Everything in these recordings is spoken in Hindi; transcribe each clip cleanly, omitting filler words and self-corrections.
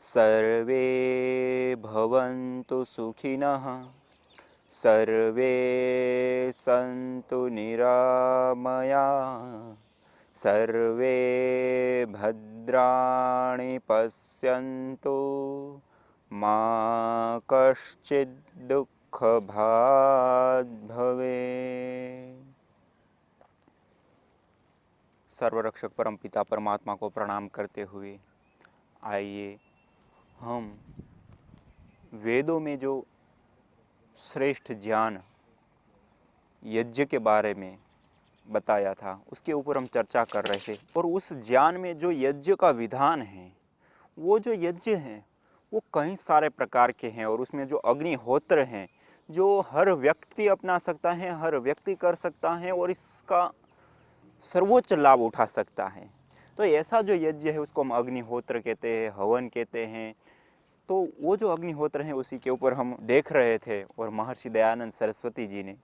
सर्वे भवन्तु सुखिनः, सर्वे सन्तु निरामयाः, सर्वे भद्राणि पश्यन्तु मा कश्चित् दुःखभाग् भवेत्। सर्वरक्षक परम पिता परमात्मा को प्रणाम करते हुए आइए हम वेदों में जो श्रेष्ठ ज्ञान यज्ञ के बारे में बताया था उसके ऊपर हम चर्चा कर रहे थे। और उस ज्ञान में जो यज्ञ का विधान है, वो जो यज्ञ हैं वो कई सारे प्रकार के हैं। और उसमें जो अग्निहोत्र हैं जो हर व्यक्ति अपना सकता है, हर व्यक्ति कर सकता है और इसका सर्वोच्च लाभ उठा सकता है। तो ऐसा जो यज्ञ है उसको हम अग्निहोत्र कहते हैं, हवन कहते हैं। तो वो जो अग्निहोत्र है उसी के ऊपर हम देख रहे थे। और महर्षि दयानंद सरस्वती जी ने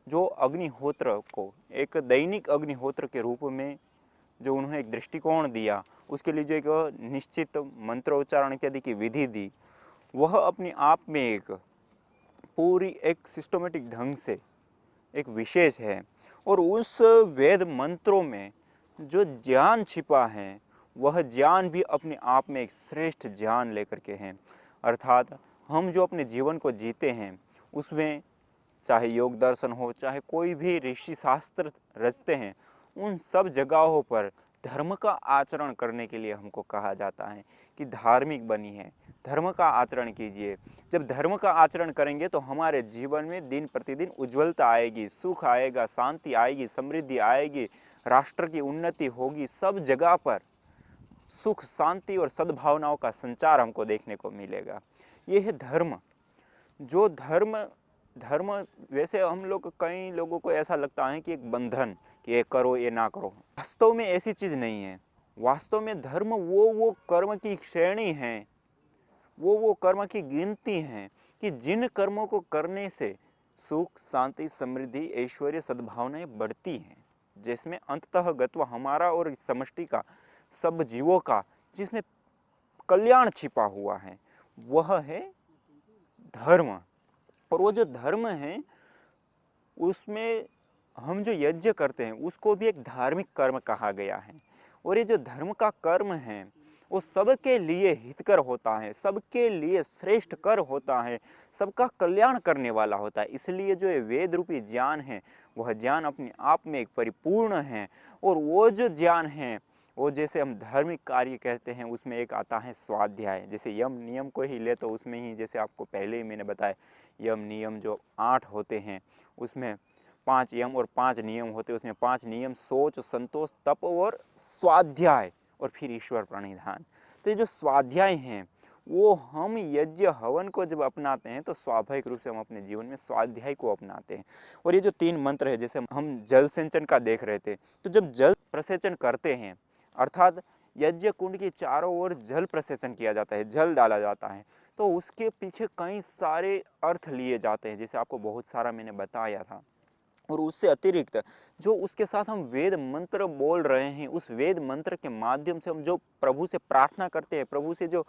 जो अग्निहोत्र को एक दैनिक अग्निहोत्र के रूप में जो उन्होंने एक दृष्टिकोण दिया, उसके लिए जो एक निश्चित मंत्रोच्चारण इत्यादि की विधि दी, वह अपने आप में एक पूरी एक सिस्टमेटिक ढंग से एक विशेष है। और उस वेद मंत्रों में जो ज्ञान छिपा है वह ज्ञान भी अपने आप में एक श्रेष्ठ ज्ञान लेकर के हैं। अर्थात हम जो अपने जीवन को जीते हैं उसमें चाहे योग दर्शन हो, चाहे कोई भी ऋषि शास्त्र रचते हैं, उन सब जगहों पर धर्म का आचरण करने के लिए हमको कहा जाता है कि धार्मिक बनिए, धर्म का आचरण कीजिए। जब धर्म का आचरण करेंगे तो हमारे जीवन में दिन प्रतिदिन उज्ज्वलता आएगी, सुख आएगा, शांति आएगी, समृद्धि आएगी, राष्ट्र की उन्नति होगी। सब जगह पर सुख, शांति और सद्भावनाओं का संचार हमको देखने को मिलेगा। ये है धर्म। जो धर्म वैसे हम लोग, कई लोगों को ऐसा लगता है कि एक बंधन, कि ये करो ये ना करो। वास्तव में ऐसी चीज़ नहीं है। वास्तव में धर्म वो कर्म की श्रेणी है, वो कर्म की गिनती है कि जिन कर्मों को करने से सुख, शांति, समृद्धि, ऐश्वर्य, सद्भावनाएं बढ़ती हैं, जिसमें अंततः गत्व हमारा और इस समष्टि का, सब जीवों का, जिसमें कल्याण छिपा हुआ है, वह है धर्म। और वो जो धर्म है उसमें हम जो यज्ञ करते हैं उसको भी एक धार्मिक कर्म कहा गया है। और ये जो धर्म का कर्म है वो सबके लिए हितकर होता है, सबके लिए श्रेष्ठ कर होता है, सबका कल्याण करने वाला होता है। इसलिए जो ये वेद रूपी ज्ञान है वह ज्ञान अपने आप में एक परिपूर्ण है। और वो जो ज्ञान है वो, जैसे हम धार्मिक कार्य कहते हैं, उसमें एक आता है स्वाध्याय। जैसे यम नियम को ही ले तो उसमें ही, जैसे आपको पहले ही मैंने बताया, यम नियम जो 8 होते हैं उसमें 5 यम और 5 नियम होते हैं। उसमें 5 नियम सोच, संतोष, तप और स्वाध्याय, और फिर ईश्वर प्रणिधान। तो ये जो स्वाध्याय हैं वो हम यज्ञ हवन को जब अपनाते हैं तो स्वाभाविक रूप से हम अपने जीवन में स्वाध्याय को अपनाते हैं। और ये जो 3 मंत्र है, जैसे हम जल सिंचन का देख रहे थे, तो जब जल प्रसेचन करते हैं, अर्थात यज्ञ कुंड के चारों ओर जल प्रसेचन किया जाता है, जल डाला जाता है, तो उसके पीछे कई सारे अर्थ लिए जाते हैं, जैसे आपको बहुत सारा मैंने बताया था। और उससे अतिरिक्त जो उसके साथ हम वेद मंत्र बोल रहे हैं, उस वेद मंत्र के माध्यम से हम जो प्रभु से प्रार्थना करते हैं, प्रभु से जो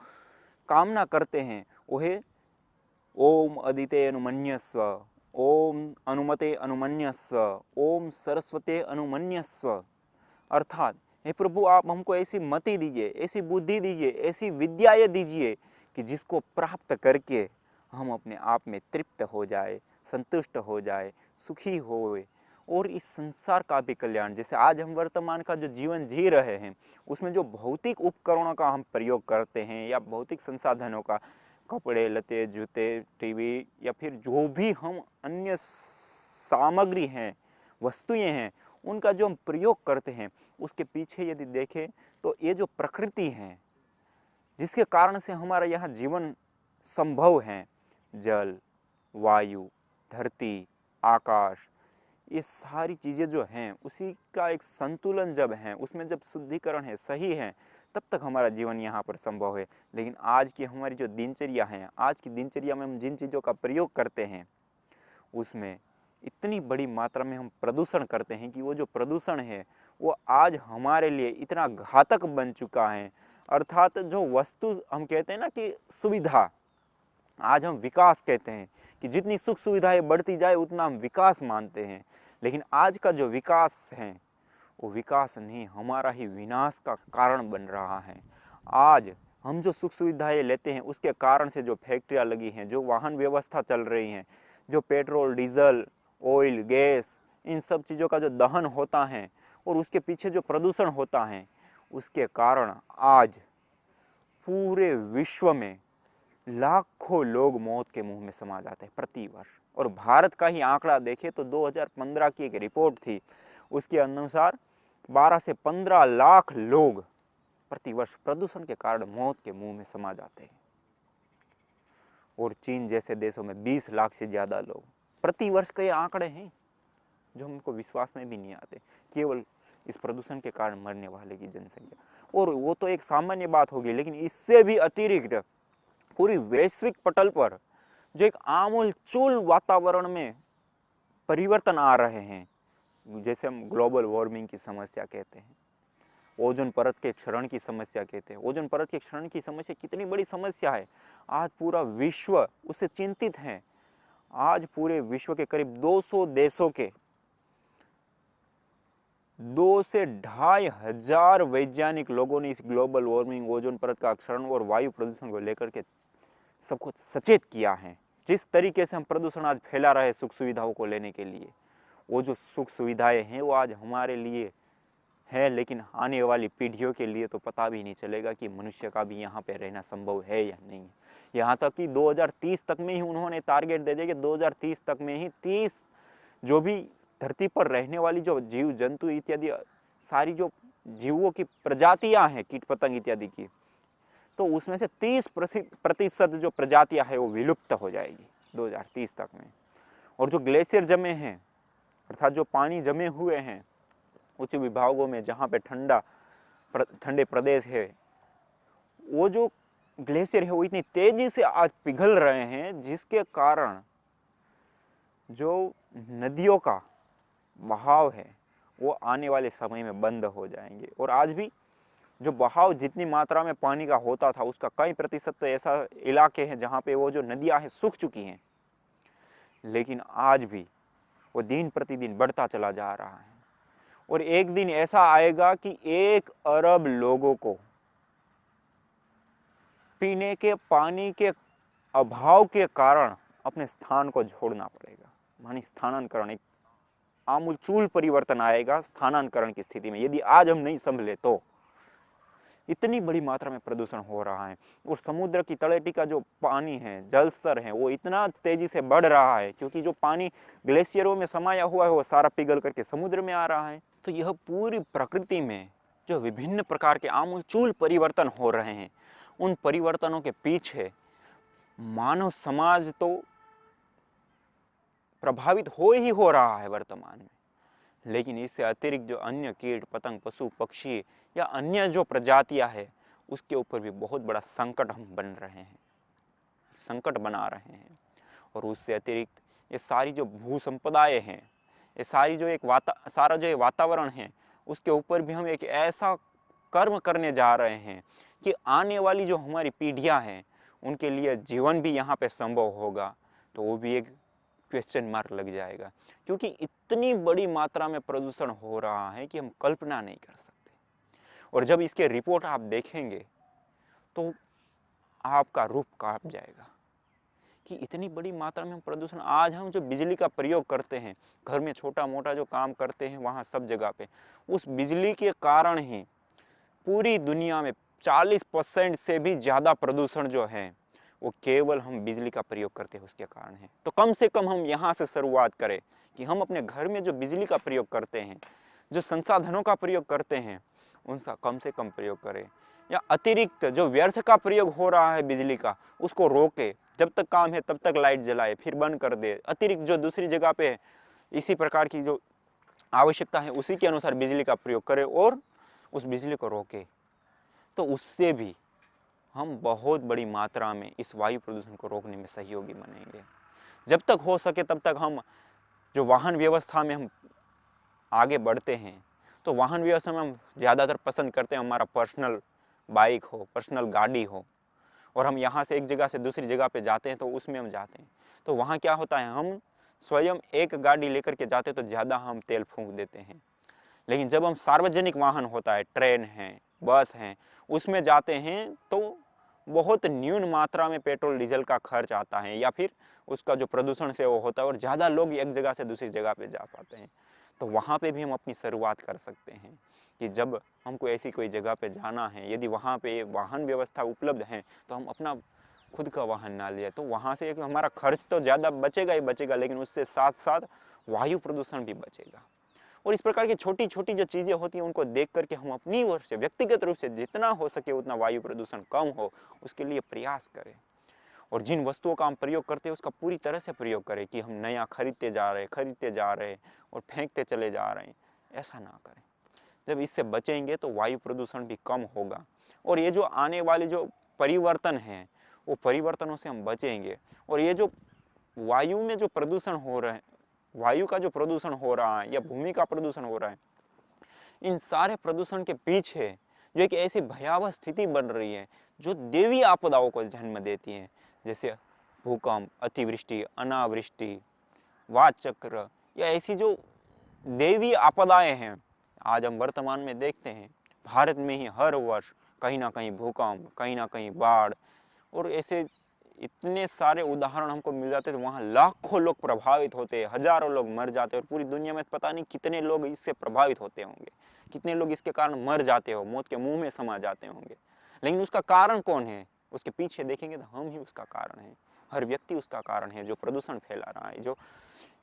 कामना करते हैं, वो है ओम अदिते अनुमन्यस्व, ओम अनुमते अनुमन्यस्व, ओम सरस्वते अनुमन्यस्व। अर्थात हे प्रभु, आप हमको ऐसी मति दीजिए, ऐसी बुद्धि दीजिए, ऐसी विद्याएं दीजिए कि जिसको प्राप्त करके हम अपने आप में तृप्त हो जाए, संतुष्ट हो जाए, सुखी होए, और इस संसार का भी कल्याण। जैसे आज हम वर्तमान का जो जीवन जी रहे हैं उसमें जो भौतिक उपकरणों का हम प्रयोग करते हैं या भौतिक संसाधनों का, कपड़े लते, जूते, टीवी, या फिर जो भी हम अन्य सामग्री हैं, वस्तुएं हैं, उनका जो हम प्रयोग करते हैं, उसके पीछे यदि देखें तो ये जो प्रकृति है जिसके कारण से हमारा यहाँ जीवन संभव है, जल, वायु, धरती, आकाश, ये सारी चीज़ें जो हैं उसी का एक संतुलन जब है, उसमें जब शुद्धिकरण है, सही है, तब तक हमारा जीवन यहाँ पर संभव है। लेकिन आज की हमारी जो दिनचर्या है, आज की दिनचर्या में हम जिन चीज़ों का प्रयोग करते हैं उसमें इतनी बड़ी मात्रा में हम प्रदूषण करते हैं कि वो जो प्रदूषण है वो आज हमारे लिए इतना घातक बन चुका है, अर्थात जो वस्तु हम कहते हैं ना कि सुविधा, आज हम विकास कहते हैं कि जितनी सुख सुविधाएं बढ़ती जाए उतना हम विकास मानते हैं, लेकिन आज का जो विकास है वो विकास नहीं, हमारा ही विनाश का कारण बन रहा है। आज हम जो सुख सुविधाएं लेते हैं उसके कारण से जो फैक्ट्रियां लगी हैं, जो वाहन व्यवस्था चल रही हैं, जो petrol diesel oil gas in सब चीज़ों का जो दहन होता है और उसके पीछे जो प्रदूषण होता है, उसके कारण आज पूरे विश्व में लाखों लोग मौत के मुंह में समा जाते हैं प्रति वर्ष। और भारत का ही आंकड़ा देखें तो 2015 की एक रिपोर्ट थी, उसके अनुसार 12 से 15 लाख लोग प्रति वर्ष प्रदूषण के कारण मौत के मुंह में समा जाते हैं। और चीन जैसे देशों में 20 लाख से ज़्यादा लोग प्रति वर्ष के आंकड़े हैं जो हमको विश्वास में भी नहीं आते, केवल इस प्रदूषण के कारण मरने वाले की जनसंख्या। और वो तो एक सामान्य बात होगी, लेकिन इससे भी अतिरिक्त पूरी वैश्विक पटल पर जो एक आमूलचूल वातावरण में परिवर्तन आ रहे हैं, जैसे हम ग्लोबल वार्मिंग की समस्या कहते हैं, ओजोन परत के क्षरण की समस्या कहते हैं। ओजोन परत के क्षरण की समस्या कितनी बड़ी समस्या है, आज पूरा विश्व उससे चिंतित है। आज पूरे विश्व के करीब 200 देशों के 2 से 2,500 वैज्ञानिक लोगों ने इस ग्लोबल वार्मिंग, ओजोन परत का क्षरण और वायु प्रदूषण को लेकर के सबको सचेत किया है। जिस तरीके से हम प्रदूषण आज फैला रहे हैं सुख सुविधाओं को लेने के लिए, वो जो सुख सुविधाएं हैं वो आज हमारे लिए है, लेकिन आने वाली पीढ़ियों के लिए तो पता भी नहीं चलेगा कि मनुष्य का भी यहाँ पे रहना संभव है या नहीं। यहाँ तक कि 2030 तक में ही उन्होंने टारगेट दे दिया कि 2030 तक में ही 30 जो भी धरती पर रहने वाली जो जीव जंतु इत्यादि सारी जो जीवों की प्रजातियां हैं, कीट पतंग इत्यादि की, तो उसमें से 30% जो प्रजातियां हैं वो विलुप्त हो जाएगी 2030 तक में। और जो ग्लेशियर जमे हैं, अर्थात जो पानी जमे हुए हैं उच्च विभागों में जहाँ पे ठंडे प्रदेश है, वो जो ग्लेशियर है वो इतनी तेजी से आज पिघल रहे हैं जिसके कारण जो नदियों का बहाव है वो आने वाले समय में बंद हो जाएंगे। और आज भी जो बहाव जितनी मात्रा में पानी का होता था उसका कई प्रतिशत तो ऐसा इलाके हैं जहाँ पे वो जो नदियाँ हैं सूख चुकी हैं, लेकिन आज भी वो दिन प्रतिदिन बढ़ता चला जा रहा है। और एक दिन ऐसा आएगा कि 1 अरब लोगों को पीने के पानी के अभाव के कारण अपने स्थान को छोड़ना पड़ेगा। मानी स्थानांतरण, एक आमूलचूल परिवर्तन आएगा स्थानांतरण की स्थिति में, यदि आज हम नहीं संभले तो। इतनी बड़ी मात्रा में प्रदूषण हो रहा है और समुद्र की तलहटी का जो पानी है, जल स्तर है, वो इतना तेजी से बढ़ रहा है क्योंकि जो पानी ग्लेशियरों में समाया हुआ है वो सारा पिघल करके समुद्र में आ रहा है। तो यह पूरी प्रकृति में जो विभिन्न प्रकार के आमूलचूल परिवर्तन हो रहे हैं, उन परिवर्तनों के पीछे मानव समाज तो प्रभावित हो रहा है वर्तमान में, लेकिन इससे अतिरिक्त जो अन्य कीट पतंग पशु पक्षी या अन्य जो प्रजातियां है उसके ऊपर भी बहुत बड़ा संकट हम बन रहे हैं, संकट बना रहे हैं। और उससे अतिरिक्त ये सारी जो भू संपदाएं हैं, ये सारी जो सारा जो वातावरण है उसके ऊपर भी हम एक ऐसा कर्म करने जा रहे हैं कि आने वाली जो हमारी पीढ़ियां हैं उनके लिए जीवन भी यहाँ पे संभव होगा, तो वो भी एक क्वेश्चन मार्क लग जाएगा। क्योंकि इतनी बड़ी मात्रा में प्रदूषण हो रहा है कि हम कल्पना नहीं कर सकते। और जब इसके रिपोर्ट आप देखेंगे तो आपका रूप कांप जाएगा कि इतनी बड़ी मात्रा में हम प्रदूषण, आज हम जो बिजली का प्रयोग करते हैं, घर में छोटा मोटा जो काम करते हैं वहाँ सब जगह पे, उस बिजली के कारण ही पूरी दुनिया में 40% से भी ज़्यादा प्रदूषण जो है वो केवल हम बिजली का प्रयोग करते हैं उसके कारण है। तो कम से कम हम यहाँ से शुरुआत करें कि हम अपने घर में जो बिजली का प्रयोग करते हैं, जो संसाधनों का प्रयोग करते हैं, उनका कम से कम प्रयोग करें, या अतिरिक्त जो व्यर्थ का प्रयोग हो रहा है बिजली का उसको रोके। जब तक काम है तब तक लाइट जलाए, फिर बंद कर दे। अतिरिक्त जो दूसरी जगह पे इसी प्रकार की जो आवश्यकता है उसी के अनुसार बिजली का प्रयोग करें और उस बिजली को रोके, तो उससे भी हम बहुत बड़ी मात्रा में इस वायु प्रदूषण को रोकने में सहयोगी बनेंगे। जब तक हो सके तब तक हम जो वाहन व्यवस्था में हम आगे बढ़ते हैं, तो वाहन व्यवस्था में हम ज़्यादातर पसंद करते हैं हमारा पर्सनल बाइक हो, पर्सनल गाड़ी हो, और हम यहाँ से एक जगह से दूसरी जगह पे जाते हैं तो उसमें हम जाते हैं, तो वहाँ क्या होता है, हम स्वयं एक गाड़ी लेकर के जाते तो ज़्यादा हम तेल फूंक देते हैं। लेकिन जब हम सार्वजनिक वाहन होता है, ट्रेन है, बस हैं, उसमें जाते हैं तो बहुत न्यून मात्रा में पेट्रोल डीजल का खर्च आता है, या फिर उसका जो प्रदूषण से वो होता है, और ज़्यादा लोग एक जगह से दूसरी जगह पे जा पाते हैं। तो वहाँ पे भी हम अपनी शुरुआत कर सकते हैं कि जब हमको ऐसी कोई जगह पे जाना है, यदि वहाँ पे वाहन व्यवस्था उपलब्ध है तो हम अपना खुद का वाहन ना लिया, तो वहाँ से हमारा खर्च तो ज़्यादा बचेगा ही बचेगा, लेकिन उससे साथ साथ वायु प्रदूषण भी बचेगा। और इस प्रकार की छोटी छोटी जो चीज़ें होती हैं उनको देख करके हम अपनी ओर से व्यक्तिगत रूप से जितना हो सके उतना वायु प्रदूषण कम हो उसके लिए प्रयास करें। और जिन वस्तुओं का हम प्रयोग करते हैं उसका पूरी तरह से प्रयोग करें कि हम नया खरीदते जा रहे हैं और फेंकते चले जा रहे हैं, ऐसा ना करें। जब इससे बचेंगे तो वायु प्रदूषण भी कम होगा, और ये जो आने वाले जो परिवर्तन हैं वो परिवर्तनों से हम बचेंगे। और ये जो वायु में जो प्रदूषण हो रहे हैं, वायु का जो प्रदूषण हो रहा है या भूमि का प्रदूषण हो रहा है, इन सारे प्रदूषण के पीछे जो एक ऐसी भयावह स्थिति बन रही है जो देवी आपदाओं को जन्म देती है, जैसे भूकंप, अतिवृष्टि, अनावृष्टि, वात चक्र, या ऐसी जो देवी आपदाएं हैं। आज हम वर्तमान में देखते हैं भारत में ही हर वर्ष कहीं ना कहीं भूकंप, कहीं ना कहीं बाढ़, और ऐसे इतने सारे उदाहरण हमको मिल जाते हैं। तो वहाँ लाखों लोग प्रभावित होते हैं, हजारों लोग मर जाते हैं, और पूरी दुनिया में पता नहीं कितने लोग इससे प्रभावित होते होंगे, कितने लोग इसके कारण मर जाते हो, मौत के मुंह में समा जाते होंगे। लेकिन उसका कारण कौन है? उसके पीछे देखेंगे तो हम ही उसका कारण है, हर व्यक्ति उसका कारण है जो प्रदूषण फैला रहा है, जो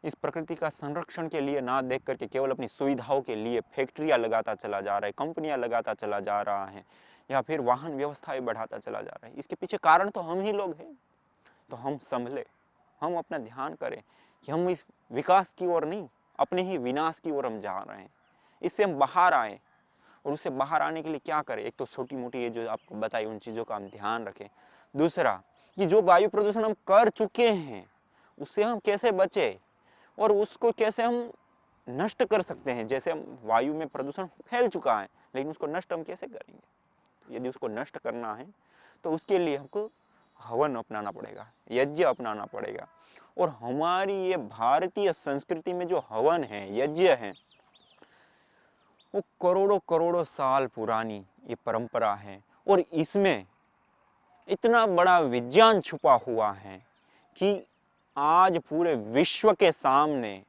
इस प्रकृति का संरक्षण के लिए ना देख करके केवल अपनी सुविधाओं के लिए फैक्ट्रियां लगाता चला जा रहा है, कंपनियां लगाता चला जा रहा है, या फिर वाहन व्यवस्थाएं बढ़ाता चला जा रहा है। इसके पीछे कारण तो हम ही लोग हैं। तो हम संभले, हम अपना ध्यान करें कि हम इस विकास की ओर नहीं, अपने ही विनाश की ओर हम जा रहे हैं। इससे हम बाहर आए, और उससे बाहर आने के लिए क्या करें? एक तो छोटी मोटी ये जो आपको बताई उन चीज़ों का हम ध्यान रखें। दूसरा कि जो वायु प्रदूषण हम कर चुके हैं उससे हम कैसे बचें और उसको कैसे हम नष्ट कर सकते हैं। जैसे हम वायु में प्रदूषण फैल चुका है, लेकिन उसको नष्ट हम कैसे करेंगे? यदि उसको नष्ट करना है तो उसके लिए हमको हवन अपनाना पड़ेगा, यज्ञ अपनाना पड़ेगा। और हमारी ये भारतीय संस्कृति में जो हवन है, यज्ञ है, वो करोड़ों करोड़ों साल पुरानी ये परंपरा है, और इसमें इतना बड़ा विज्ञान छुपा हुआ है कि आज पूरे विश्व के सामने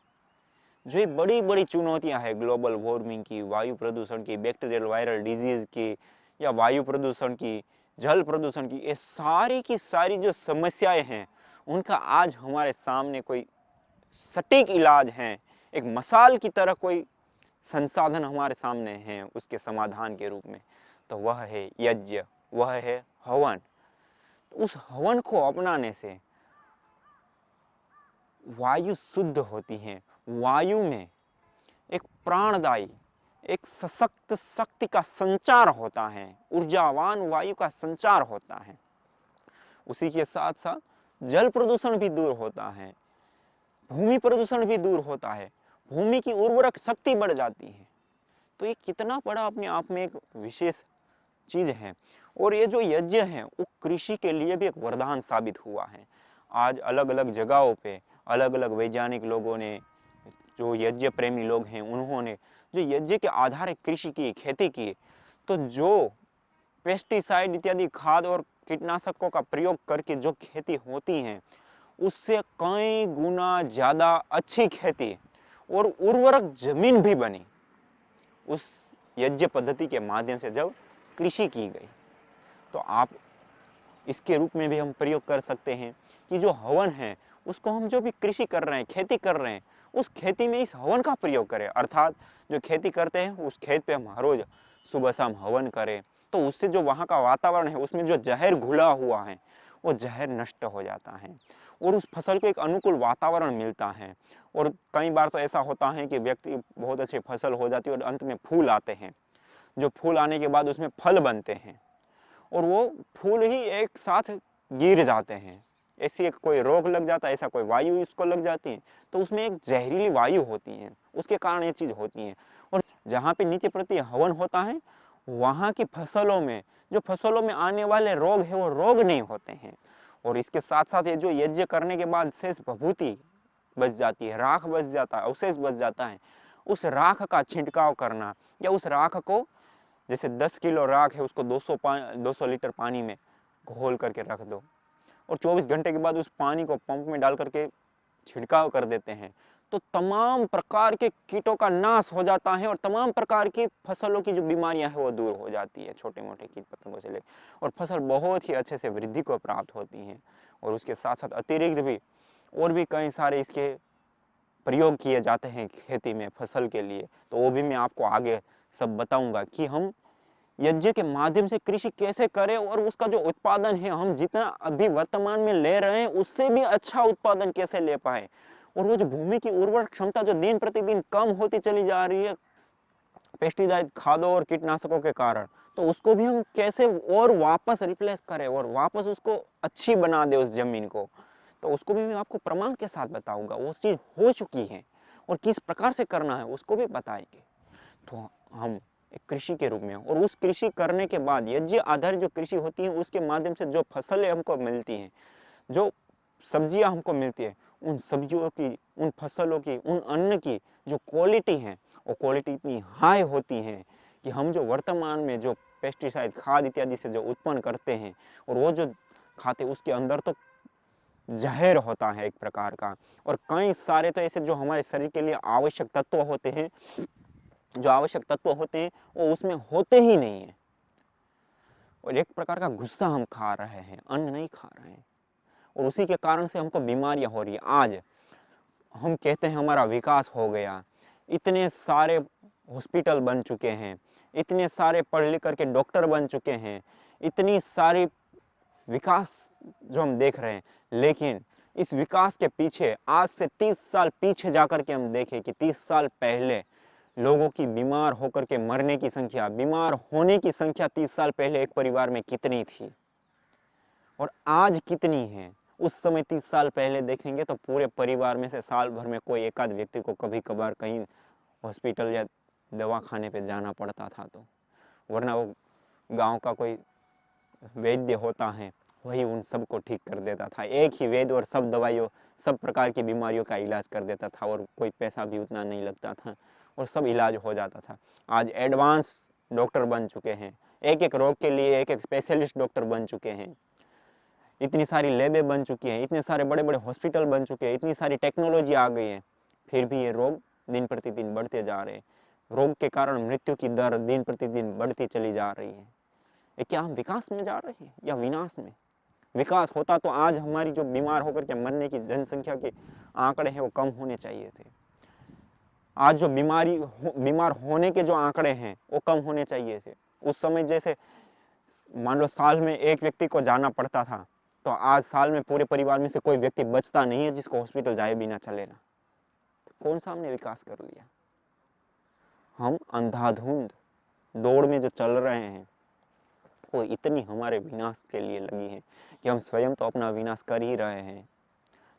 जो ये बड़ी बड़ी चुनौतियां हैं, ग्लोबल वार्मिंग की, वायु प्रदूषण की, बैक्टीरियल वायरल डिजीज की, या वायु प्रदूषण की, जल प्रदूषण की, ये सारी की सारी जो समस्याएं हैं उनका आज हमारे सामने कोई सटीक इलाज है, एक मसाल की तरह कोई संसाधन हमारे सामने हैं उसके समाधान के रूप में। तो वह है यज्ञ, वह है हवन। उस हवन को अपनाने से वायु शुद्ध होती है, वायु में एक प्राणदायी, एक सशक्त शक्ति का संचार होता है, ऊर्जावान वायु का संचार होता है। उसी के साथ साथ जल प्रदूषण भी दूर होता है, भूमि प्रदूषण भी दूर होता है, भूमि की उर्वरक शक्ति बढ़ जाती है। तो ये कितना बड़ा अपने आप में एक विशेष चीज है। और ये जो यज्ञ है वो कृषि के लिए भी एक वरदान साबित हुआ है। आज अलग अलग जगहों पे अलग अलग वैज्ञानिक लोगों ने, जो यज्ञ प्रेमी लोग हैं, उन्होंने जो यज्ञ के आधार कृषि की, खेती की, तो जो पेस्टिसाइड इत्यादि खाद और कीटनाशकों का प्रयोग करके जो खेती होती है उससे कई गुना ज़्यादा अच्छी खेती और उर्वरक जमीन भी बनी उस यज्ञ पद्धति के माध्यम से जब कृषि की गई। तो आप इसके रूप में भी हम प्रयोग कर सकते हैं कि जो हवन है उसको हम जो भी कृषि कर रहे हैं, खेती कर रहे हैं, उस खेती में इस हवन का प्रयोग करें। अर्थात जो खेती करते हैं उस खेत पे हम हर रोज सुबह शाम हवन करें, तो उससे जो वहाँ का वातावरण है उसमें जो जहर घुला हुआ है वो जहर नष्ट हो जाता है और उस फसल को एक अनुकूल वातावरण मिलता है। और कई बार तो ऐसा होता है कि व्यक्ति बहुत अच्छी फसल हो जाती है और अंत में फूल आते हैं, जो फूल आने के बाद उसमें फल बनते हैं और वो फूल ही एक साथ गिर जाते हैं। ऐसी एक कोई रोग लग जाता है, ऐसा कोई वायु इसको लग जाती है, तो उसमें एक जहरीली वायु होती है, उसके कारण ये चीज़ होती है। और जहाँ पे नीचे प्रति हवन होता है वहाँ की फसलों में, जो फसलों में आने वाले रोग है वो रोग नहीं होते हैं। और इसके साथ साथ ये जो यज्ञ करने के बाद शेष विभूति बच जाती है, राख बच जाता है, अवशेष बच जाता है, उस राख का छिड़काव करना, या उस राख को, जैसे 10 किलो राख है उसको 200 लीटर पानी में घोल करके रख दो और 24 घंटे के बाद उस पानी को पंप में डाल करके छिड़काव कर देते हैं, तो तमाम प्रकार के कीटों का नाश हो जाता है और तमाम प्रकार की फसलों की जो बीमारियां हैं वो दूर हो जाती है, छोटे मोटे कीट पतंगों से लेकर, और फसल बहुत ही अच्छे से वृद्धि को प्राप्त होती है। और उसके साथ साथ अतिरिक्त भी और भी कई सारे इसके प्रयोग किए जाते हैं खेती में फसल के लिए, तो वो भी मैं आपको आगे सब बताऊंगा कि हम यज्ञ के माध्यम से कृषि कैसे करें और उसका जो उत्पादन है हम जितना अभी वर्तमान में ले रहे हैं उससे भी अच्छा उत्पादन कैसे ले पाए। और वो जो भूमि की उर्वरक क्षमता जो दिन प्रतिदिन कम होती चली जा रही है पेस्टिसाइड, खादों और कीटनाशकों के कारण, तो उसको भी हम कैसे और वापस रिप्लेस करें और वापस उसको अच्छी बना दे उस जमीन को, तो उसको भी मैं आपको प्रमाण के साथ बताऊंगा। वो चीज़ हो चुकी है और किस प्रकार से करना है उसको भी बताएंगे। तो हम एक कृषि के रूप में, और उस कृषि करने के बाद यज्ञ आधारित जो कृषि होती है उसके माध्यम से जो फसलें हमको मिलती हैं, जो सब्जियां हमको मिलती है, उन सब्जियों की, उन फसलों की, उन अन्न की जो क्वालिटी है वो क्वालिटी इतनी हाई होती है कि हम जो वर्तमान में जो पेस्टिसाइड, खाद इत्यादि से जो उत्पन्न करते हैं और वो जो खाते उसके अंदर तो जहर होता है एक प्रकार का, और कई सारे तो ऐसे जो हमारे शरीर के लिए आवश्यक तत्व होते हैं, जो आवश्यक तत्व होते हैं वो उसमें होते ही नहीं है, और एक प्रकार का गुस्सा हम खा रहे हैं, अन्न नहीं खा रहे हैं, और उसी के कारण से हमको बीमारियां हो रही है। आज हम कहते हैं हमारा विकास हो गया, इतने सारे हॉस्पिटल बन चुके हैं, इतने सारे पढ़ लिख करके डॉक्टर बन चुके हैं, इतनी सारी विकास जो हम देख रहे हैं, लेकिन इस विकास के पीछे आज से 30 साल पीछे जाकर के हम देखें कि 30 साल पहले लोगों की बीमार होकर के मरने की संख्या, बीमार होने की संख्या 30 साल पहले एक परिवार में कितनी थी और आज कितनी है। उस समय 30 साल पहले देखेंगे तो पूरे परिवार में से साल भर में कोई एक आध व्यक्ति को कभी कभार कहीं हॉस्पिटल या दवाखाने पे जाना पड़ता था, तो वरना वो गांव का कोई वैद्य होता है वही उन सब को ठीक कर देता था, एक ही वैद्य और सब दवाइयों, सब प्रकार की बीमारियों का इलाज कर देता था और कोई पैसा भी उतना नहीं लगता था और सब इलाज हो जाता था। आज एडवांस डॉक्टर बन चुके हैं, एक एक रोग के लिए एक एक स्पेशलिस्ट डॉक्टर बन चुके हैं, इतनी सारी लैबें बन चुकी हैं, इतने सारे बड़े बड़े हॉस्पिटल बन चुके हैं, इतनी सारी टेक्नोलॉजी आ गई है, फिर भी ये रोग दिन प्रतिदिन बढ़ते जा रहे हैं। रोग के कारण मृत्यु की दर दिन प्रतिदिन बढ़ती चली जा रही है। ये क्या हम विकास में जा रहे हैं या विनाश में? विकास होता तो आज हमारी जो बीमार होकर के मरने की जनसंख्या के आंकड़े हैं वो कम होने चाहिए थे। आज जो बीमार होने के जो आंकड़े हैं वो कम होने चाहिए थे। उस समय जैसे मान लो साल में एक व्यक्ति को जाना पड़ता था, तो आज साल में पूरे परिवार में से कोई व्यक्ति बचता नहीं है जिसको हॉस्पिटल जाए बिना चले ना। तो कौन सा हमने विकास कर लिया? हम अंधाधुंध दौड़ में जो चल रहे हैं वो इतनी हमारे विनाश के लिए लगी है कि हम स्वयं तो अपना विनाश कर ही रहे हैं,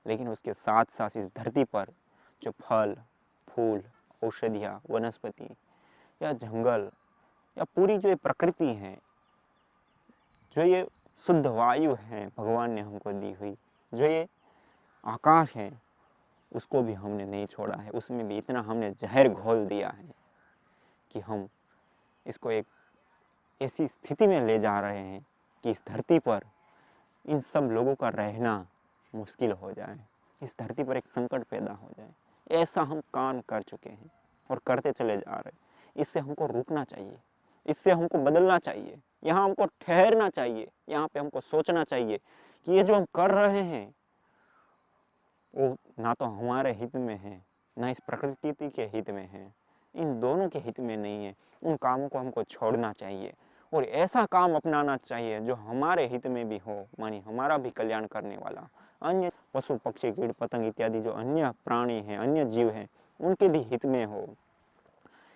लेकिन उसके साथ साथ इस धरती पर जो फल, फूल, औषधियाँ, वनस्पति या जंगल या पूरी जो ये प्रकृति है, जो ये शुद्ध वायु है भगवान ने हमको दी हुई, जो ये आकाश है उसको भी हमने नहीं छोड़ा है, उसमें भी इतना हमने जहर घोल दिया है कि हम इसको एक ऐसी स्थिति में ले जा रहे हैं कि इस धरती पर इन सब लोगों का रहना मुश्किल हो जाए, इस धरती पर एक संकट पैदा हो जाए। ऐसा हम काम कर चुके हैं और करते चले जा रहे हैं। इससे हमको रुकना चाहिए, इससे हमको बदलना चाहिए, यहाँ हमको ठहरना चाहिए, यहाँ पे हमको सोचना चाहिए कि ये जो हम कर रहे हैं वो ना तो हमारे हित में है, ना इस प्रकृति के हित में है, इन दोनों के हित में नहीं है। उन कामों को हमको छोड़ना चाहिए और ऐसा काम अपनाना चाहिए जो हमारे हित में भी हो, मानी हमारा भी कल्याण करने वाला, अन्य पशु पक्षी कीट पतंग इत्यादि जो अन्य प्राणी हैं, अन्य जीव हैं, उनके भी हित में हो।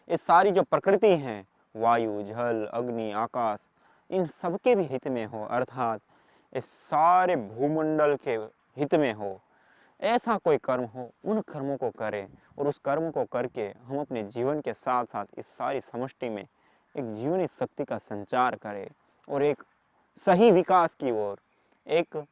ये सारी जो प्रकृति है, वायु, जल, अग्नि, आकाश, इन सबके भी हित में हो, अर्थात ये सारे भूमंडल के हित में हो। ऐसा कोई कर्म हो, उन कर्मों को करें और उस कर्म को करके हम अपने जीवन के साथ साथ इस सारी समष्टि में एक जीवनी शक्ति का संचार करे और एक सही विकास की ओर, एक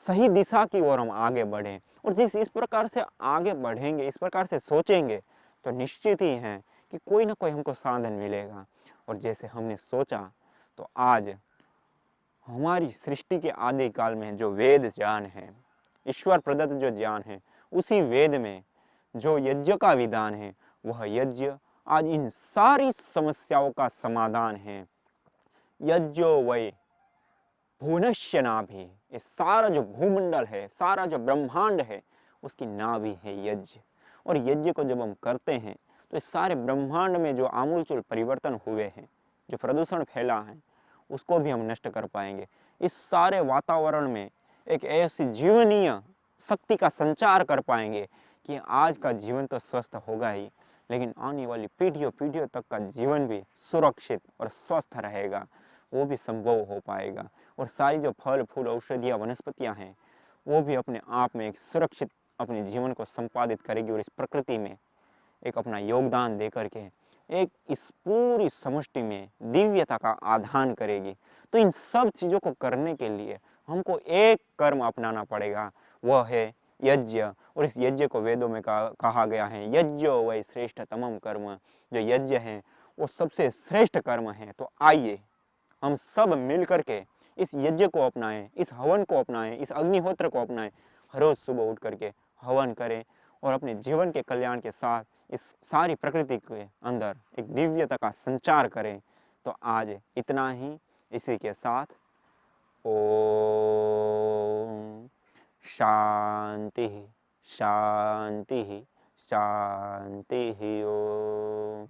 सही दिशा की ओर हम आगे बढ़ें। और जिस इस प्रकार से आगे बढ़ेंगे, इस प्रकार से सोचेंगे, तो निश्चित ही है कि कोई ना कोई हमको साधन मिलेगा। और जैसे हमने सोचा, तो आज हमारी सृष्टि के आदि काल में जो वेद ज्ञान है, ईश्वर प्रदत्त जो ज्ञान है, उसी वेद में जो यज्ञ का विधान है, वह यज्ञ आज इन सारी समस्याओं का समाधान है। यज्ञो वै भुवनस्य नाभि, ये सारा जो भूमंडल है, सारा जो ब्रह्मांड है, उसकी नाभि है यज्ञ। और यज्ञ को जब हम करते हैं, तो इस सारे ब्रह्मांड में जो आमूलचूल परिवर्तन हुए हैं, जो प्रदूषण फैला है, उसको भी हम नष्ट कर पाएंगे। इस सारे वातावरण में एक ऐसी जीवनीय शक्ति का संचार कर पाएंगे कि आज का जीवन तो स्वस्थ होगा ही, लेकिन आने वाली पीढ़ियों पीढ़ियों तक का जीवन भी सुरक्षित और स्वस्थ रहेगा, वो भी संभव हो पाएगा। और सारी जो फल फूल औषधियाँ वनस्पतियाँ हैं, वो भी अपने आप में एक सुरक्षित अपने जीवन को संपादित करेगी और इस प्रकृति में एक अपना योगदान दे करके एक इस पूरी समष्टि में दिव्यता का आधान करेगी। तो इन सब चीज़ों को करने के लिए हमको एक कर्म अपनाना पड़ेगा, वह है यज्ञ। और इस यज्ञ को वेदों में कहा गया है, यज्ञो वै श्रेष्ठ तमम कर्म। जो यज्ञ है वो सबसे श्रेष्ठ कर्म है। तो आइए हम सब मिल करके इस यज्ञ को अपनाएं, इस हवन को अपनाएं, इस अग्निहोत्र को अपनाएं। हर रोज सुबह उठ करके हवन करें और अपने जीवन के कल्याण के साथ इस सारी प्रकृति के अंदर एक दिव्यता का संचार करें। तो आज इतना ही। इसी के साथ ओम शांति शांति शांति ओम।